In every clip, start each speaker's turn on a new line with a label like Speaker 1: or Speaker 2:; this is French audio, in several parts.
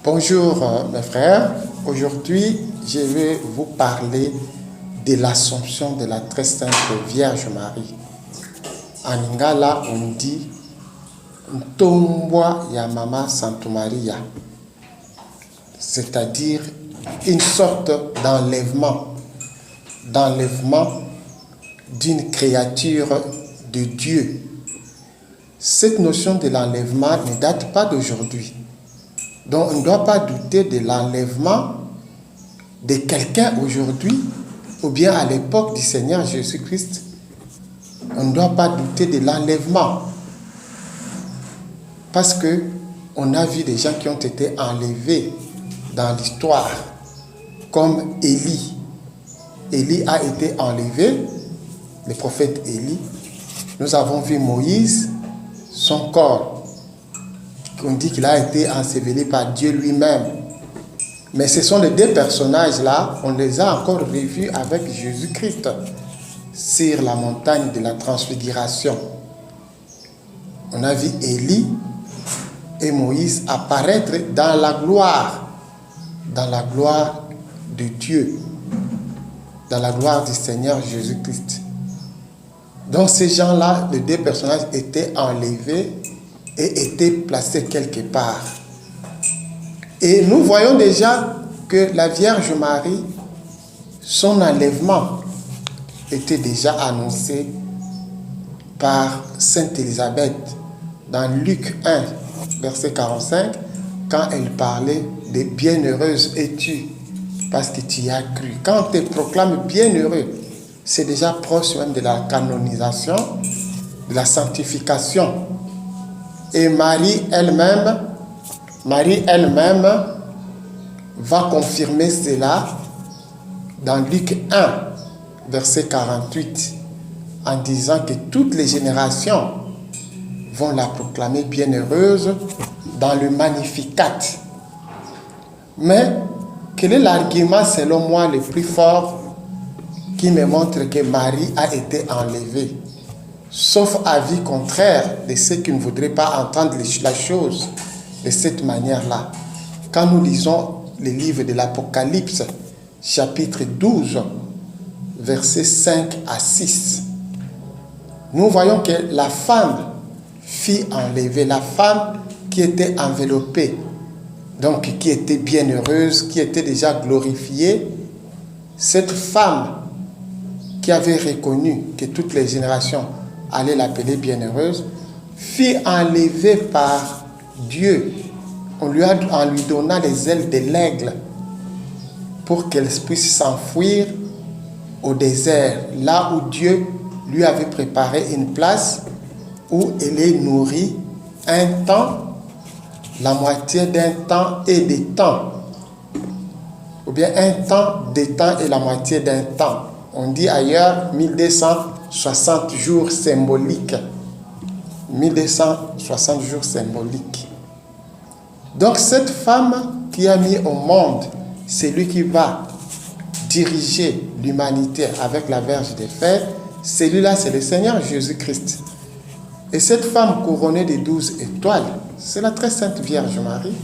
Speaker 1: Bonjour mes frères, aujourd'hui je vais vous parler de l'Assomption de la très sainte Vierge Marie. En Lingala on dit Ntombwa ya Mama Santa Maria, c'est-à-dire une sorte d'enlèvement d'une créature de Dieu. Cette notion de l'enlèvement ne date pas d'aujourd'hui. Donc on ne doit pas douter de l'enlèvement de quelqu'un aujourd'hui ou bien à l'époque du Seigneur Jésus-Christ. On ne doit pas douter de l'enlèvement. Parce qu'on a vu des gens qui ont été enlevés dans l'histoire, comme Élie. Élie a été enlevé, le prophète Élie. Nous avons vu Moïse, son corps. On dit qu'il a été enseveli par Dieu lui-même. Mais ce sont les deux personnages-là, on les a encore revus avec Jésus-Christ sur la montagne de la transfiguration. On a vu Élie et Moïse apparaître dans la gloire de Dieu, dans la gloire du Seigneur Jésus-Christ. Donc ces gens-là, les deux personnages étaient enlevés et étaient placés quelque part. Et nous voyons déjà que la Vierge Marie, son enlèvement était déjà annoncé par Sainte Élisabeth dans Luc 1, verset 45, quand elle parlait de « Bienheureuse es-tu, parce que tu y as cru ». Quand on te proclame bienheureux, c'est déjà proche même de la canonisation, de la sanctification. Et Marie elle-même va confirmer cela dans Luc 1, verset 48, en disant que toutes les générations vont la proclamer bienheureuse dans le Magnificat. Mais quel est l'argument selon moi le plus fort qui me montre que Marie a été enlevée? Sauf avis contraire de ceux qui ne voudraient pas entendre la chose de cette manière-là. Quand nous lisons le livre de l'Apocalypse, chapitre 12, versets 5 à 6, nous voyons que la femme fut enlevée, la femme qui était enveloppée, donc qui était bienheureuse, qui était déjà glorifiée, cette femme qui avait reconnu que toutes les générations allaient l'appeler bienheureuse, fut enlevée par Dieu en lui donnant les ailes de l'aigle pour qu'elle puisse s'enfuir au désert, là où Dieu lui avait préparé une place où elle est nourrie un temps, la moitié d'un temps et des temps, ou bien un temps, des temps et la moitié d'un temps. On dit ailleurs 1260 jours symboliques. 1260 jours symboliques. Donc cette femme qui a mis au monde, c'est lui qui va diriger l'humanité avec la Vierge des Fers. Celui-là, c'est le Seigneur Jésus-Christ. Et cette femme couronnée de 12 étoiles, c'est la très sainte Vierge Marie.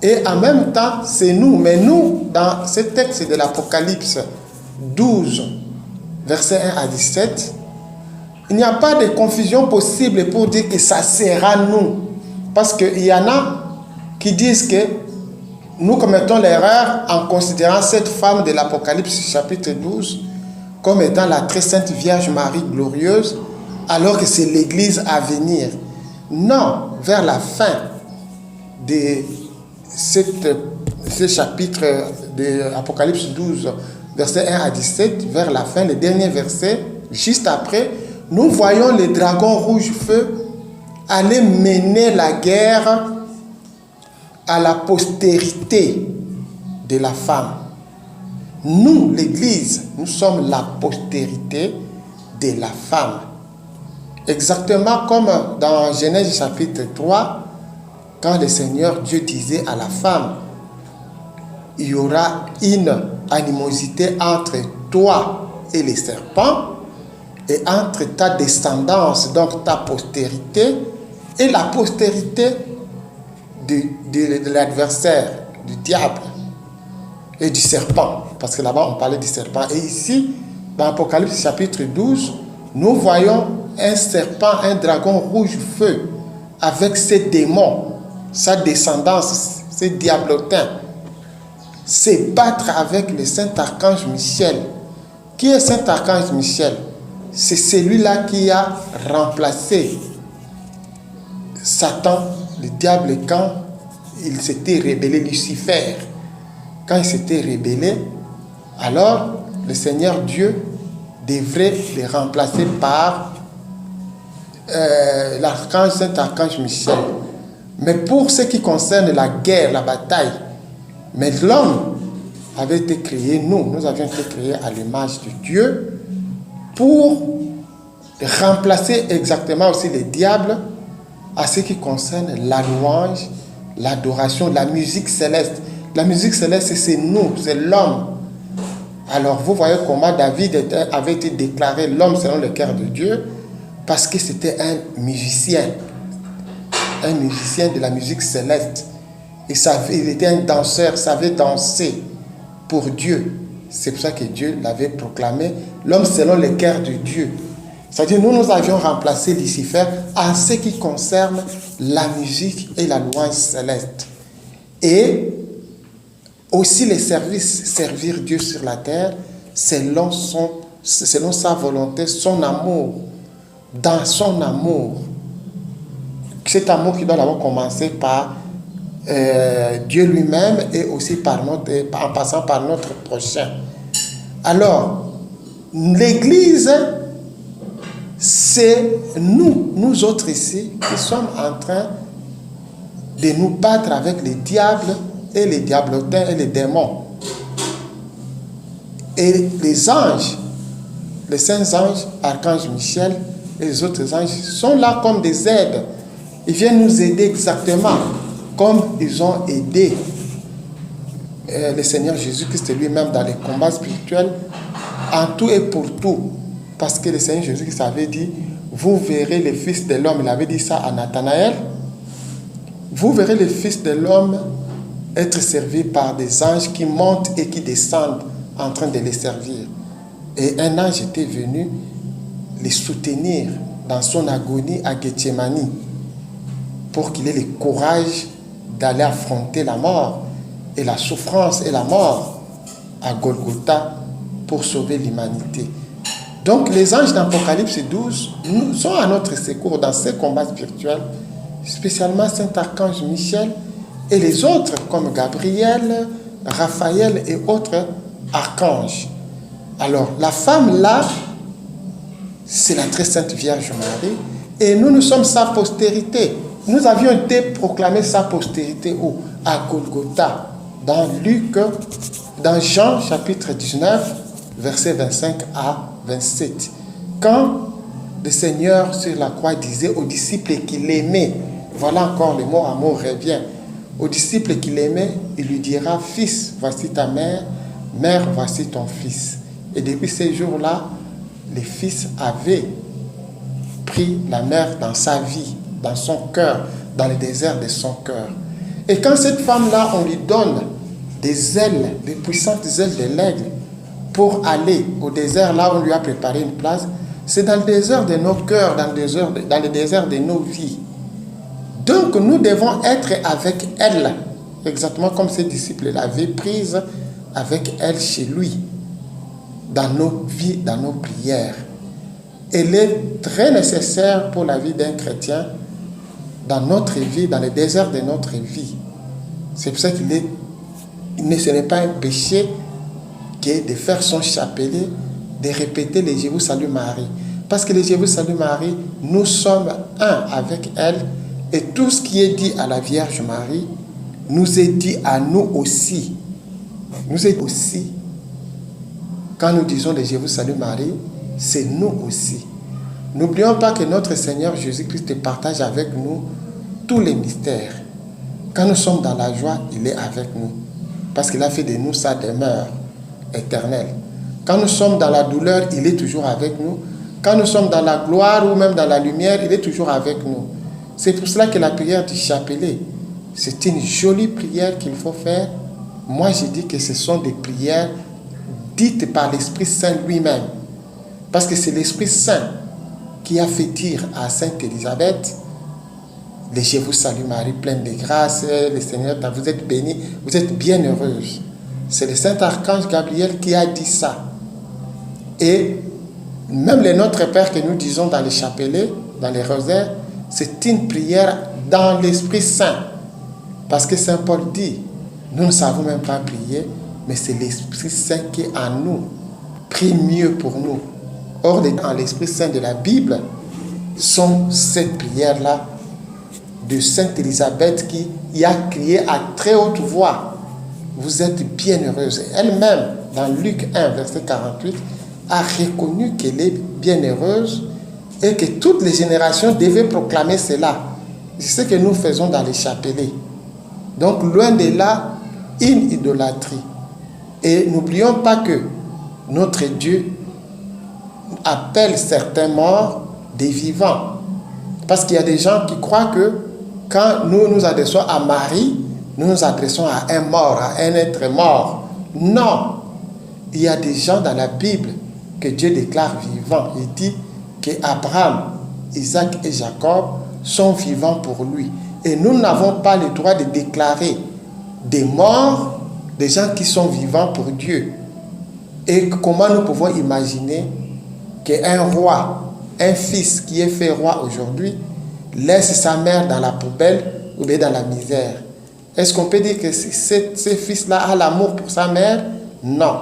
Speaker 1: Et en même temps, c'est nous. Mais nous, dans ce texte de l'Apocalypse 12, versets 1 à 17, il n'y a pas de confusion possible pour dire que ça sera nous. Parce qu'il y en a qui disent que nous commettons l'erreur en considérant cette femme de l'Apocalypse chapitre 12 comme étant la très sainte Vierge Marie glorieuse, alors que c'est l'Église à venir. Non, vers la fin de ce chapitre de l'Apocalypse 12, versets 1 à 17, vers la fin, le dernier verset, juste après, nous voyons le dragon rouge-feu aller mener la guerre à la postérité de la femme. Nous, l'Église, nous sommes la postérité de la femme. Exactement comme dans Genèse chapitre 3, quand le Seigneur Dieu disait à la femme, il y aura une animosité entre toi et les serpents, et entre ta descendance, donc ta postérité, et la postérité de l'adversaire, du diable et du serpent. Parce que là-bas, on parlait du serpent. Et ici, dans Apocalypse chapitre 12, nous voyons un serpent, un dragon rouge feu, avec ses démons, sa descendance, ses diablotins, se battre avec le saint archange Michel. Qui est saint archange Michel? C'est celui-là qui a remplacé Satan, le diable, quand il s'était rébellé, Lucifer. Quand il s'était rébellé, alors le Seigneur Dieu devrait le remplacer par l'archange, saint archange Michel. Mais pour ce qui concerne la guerre, la bataille, mais l'homme avait été créé, nous avions été créés à l'image de Dieu pour remplacer exactement aussi les diables à ce qui concerne la louange, l'adoration, la musique céleste. La musique céleste, c'est nous, c'est l'homme. Alors vous voyez comment David avait été déclaré l'homme selon le cœur de Dieu, parce que c'était un musicien de la musique céleste. Il était un danseur, savait danser pour Dieu. C'est pour ça que Dieu l'avait proclamé l'homme selon le cœur de Dieu. C'est-à-dire, nous avions remplacé Lucifer en ce qui concerne la musique et la louange céleste. Et aussi les services, servir Dieu sur la terre, selon sa volonté, son amour, dans son amour. Cet amour qui doit d'abord commencer par Dieu lui-même et aussi en passant par notre prochain. Alors, l'Église, c'est nous autres ici, qui sommes en train de nous battre avec les diables et les diablotins et les démons. Et les anges, les saints anges, archange Michel et les autres anges sont là comme des aides. Ils viennent nous aider exactement comme ils ont aidé le Seigneur Jésus-Christ lui-même dans les combats spirituels, en tout et pour tout. Parce que le Seigneur Jésus-Christ avait dit, vous verrez le Fils de l'homme, il avait dit ça à Nathanaël, vous verrez le Fils de l'homme être servi par des anges qui montent et qui descendent en train de les servir. Et un ange était venu les soutenir dans son agonie à Gethsémani pour qu'il ait le courage d'aller affronter la mort et la souffrance et la mort à Golgotha pour sauver l'humanité. Donc les anges d'Apocalypse 12 sont à notre secours dans ces combats spirituels, spécialement Saint Archange Michel et les autres comme Gabriel, Raphaël et autres archanges. Alors la femme là, c'est la très sainte Vierge Marie et nous sommes sa postérité. Nous avions été proclamés sa postérité où? À Golgotha, dans Jean chapitre 19, versets 25 à 27. Quand le Seigneur sur la croix disait aux disciples qu'il aimait, voilà encore le mot amour revient, aux disciples qu'il aimait, il lui dira, fils, voici ta mère, mère, voici ton fils. Et depuis ces jours-là, le fils avait pris la mère dans sa vie, dans son cœur, dans le désert de son cœur. Et quand cette femme-là, on lui donne des ailes, des puissantes ailes de l'aigle, pour aller au désert, là où on lui a préparé une place, c'est dans le désert de nos cœurs, dans le désert de nos vies. Donc nous devons être avec elle, exactement comme ses disciples l'avaient prise avec elle chez lui, dans nos vies, dans nos prières. Elle est très nécessaire pour la vie d'un chrétien, dans notre vie, dans le désert de notre vie. C'est pour ça ce n'est pas un péché que de faire son chapelet, de répéter les Je vous salue Marie. Parce que les Je vous salue Marie, nous sommes un avec elle, et tout ce qui est dit à la Vierge Marie nous est dit à nous aussi. Nous est aussi, quand nous disons les Je vous salue Marie, c'est nous aussi. N'oublions pas que notre Seigneur Jésus-Christ partage avec nous tous les mystères. Quand nous sommes dans la joie, il est avec nous. Parce qu'il a fait de nous sa demeure éternelle. Quand nous sommes dans la douleur, il est toujours avec nous. Quand nous sommes dans la gloire ou même dans la lumière, il est toujours avec nous. C'est pour cela que la prière du chapelet c'est une jolie prière qu'il faut faire. Moi, je dis que ce sont des prières dites par l'Esprit Saint lui-même. Parce que c'est l'Esprit Saint qui a fait dire à Sainte Élisabeth, « Je vous salue Marie, pleine de grâce, le Seigneur, vous êtes bénie, vous êtes bienheureuse. » C'est le Saint-Archange Gabriel qui a dit ça. Et même le Notre Père que nous disons dans les chapelets, dans les rosaires, c'est une prière dans l'Esprit Saint. Parce que Saint Paul dit, nous ne savons même pas prier, mais c'est l'Esprit Saint qui est en nous. Prie mieux pour nous. Or, dans l'Esprit Saint de la Bible, sont cette prière-là de Sainte Élisabeth qui y a crié à très haute voix. Vous êtes bienheureuse. Elle-même, dans Luc 1, verset 48, a reconnu qu'elle est bienheureuse et que toutes les générations devaient proclamer cela. C'est ce que nous faisons dans les chapelets. Donc, loin de là, une idolâtrie. Et n'oublions pas que notre Dieu appelle certains morts des vivants. Parce qu'il y a des gens qui croient que quand nous nous adressons à Marie, nous nous adressons à un mort, à un être mort. Non. Il y a des gens dans la Bible que Dieu déclare vivants. Il dit qu'Abraham, Isaac et Jacob sont vivants pour lui. Et nous n'avons pas le droit de déclarer des morts, des gens qui sont vivants pour Dieu. Et comment nous pouvons imaginer qu'un roi, un fils qui est fait roi aujourd'hui, laisse sa mère dans la poubelle ou bien dans la misère? Est-ce qu'on peut dire que ce fils-là a l'amour pour sa mère? Non.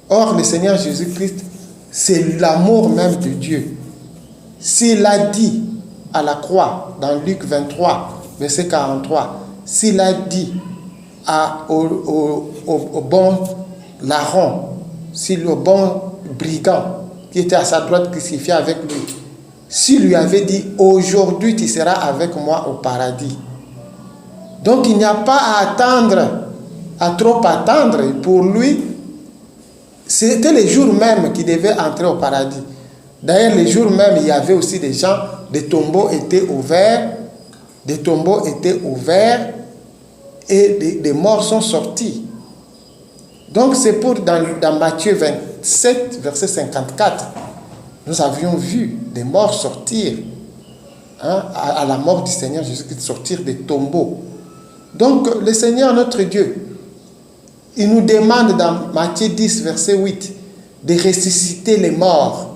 Speaker 1: Or, le Seigneur Jésus-Christ, c'est l'amour même de Dieu. S'il a dit à la croix, dans Luc 23, verset 43, s'il a dit au bon larron, au bon brigand qui était à sa droite crucifié avec lui, s'il lui avait dit « Aujourd'hui, tu seras avec moi au paradis ». Donc, il n'y a pas à attendre, à trop attendre. Pour lui, c'était les jours même qu'il devait entrer au paradis. D'ailleurs, les jours même, il y avait aussi des gens, des tombeaux étaient ouverts, et des morts sont sortis. Donc, c'est pour, dans Matthieu 27, verset 54, nous avions vu des morts sortir, à la mort du Seigneur Jésus-Christ, sortir des tombeaux. Donc, le Seigneur, notre Dieu, il nous demande dans Matthieu 10, verset 8, de ressusciter les morts.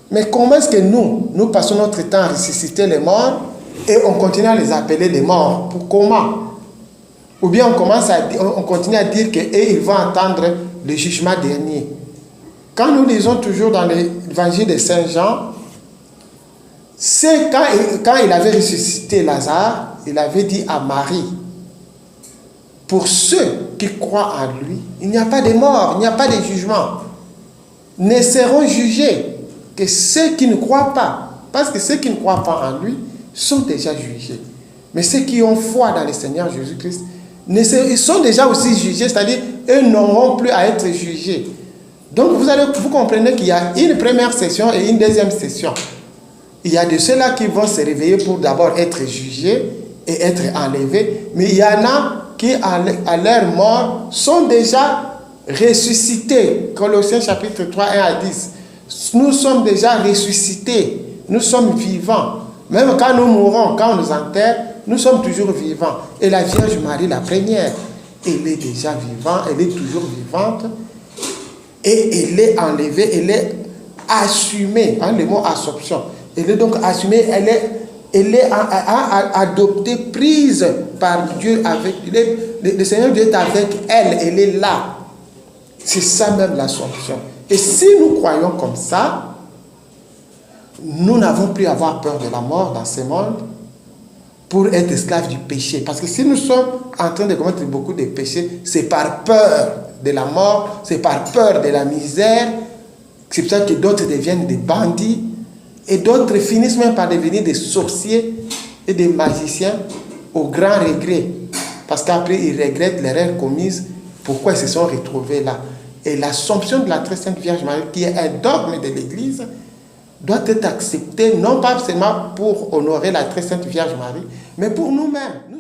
Speaker 1: Mais comment est-ce que nous passons notre temps à ressusciter les morts et on continue à les appeler des morts? Pour comment? Ou bien on continue à dire qu'ils vont attendre le jugement dernier. Quand nous lisons toujours dans l'évangile de Saint Jean, c'est quand il avait ressuscité Lazare, il avait dit à Marie, pour ceux qui croient en lui, il n'y a pas de mort, il n'y a pas de jugement. Ne seront jugés que ceux qui ne croient pas. Parce que ceux qui ne croient pas en lui sont déjà jugés. Mais ceux qui ont foi dans le Seigneur Jésus-Christ, ils sont déjà aussi jugés, c'est-à-dire eux n'auront plus à être jugés. Donc vous comprenez qu'il y a une première session et une deuxième session. Il y a de ceux-là qui vont se réveiller pour d'abord être jugés et être enlevés. Mais il y en a qui, à leur mort, sont déjà ressuscités. Colossiens chapitre 3, 1 à 10. Nous sommes déjà ressuscités. Nous sommes vivants. Même quand nous mourons, quand on nous enterre, nous sommes toujours vivants. Et la Vierge Marie, la première, elle est déjà vivante, elle est toujours vivante. Et elle est enlevée, elle est assumée. Le mot absorption. Elle est donc assumée, elle est adoptée, prise par Dieu avec le Seigneur Dieu est avec elle, elle est là. C'est ça même l'assomption. Et si nous croyons comme ça, nous n'avons plus à avoir peur de la mort dans ce monde pour être esclaves du péché. Parce que si nous sommes en train de commettre beaucoup de péchés, c'est par peur de la mort, c'est par peur de la misère. C'est pour ça que d'autres deviennent des bandits et d'autres finissent même par devenir des sorciers et des magiciens au grand regret. Parce qu'après, ils regrettent l'erreur commise, pourquoi ils se sont retrouvés là. Et l'Assomption de la Très Sainte Vierge Marie, qui est un dogme de l'Église, doit être acceptée, non pas seulement pour honorer la Très Sainte Vierge Marie, Mais pour nous-mêmes, nous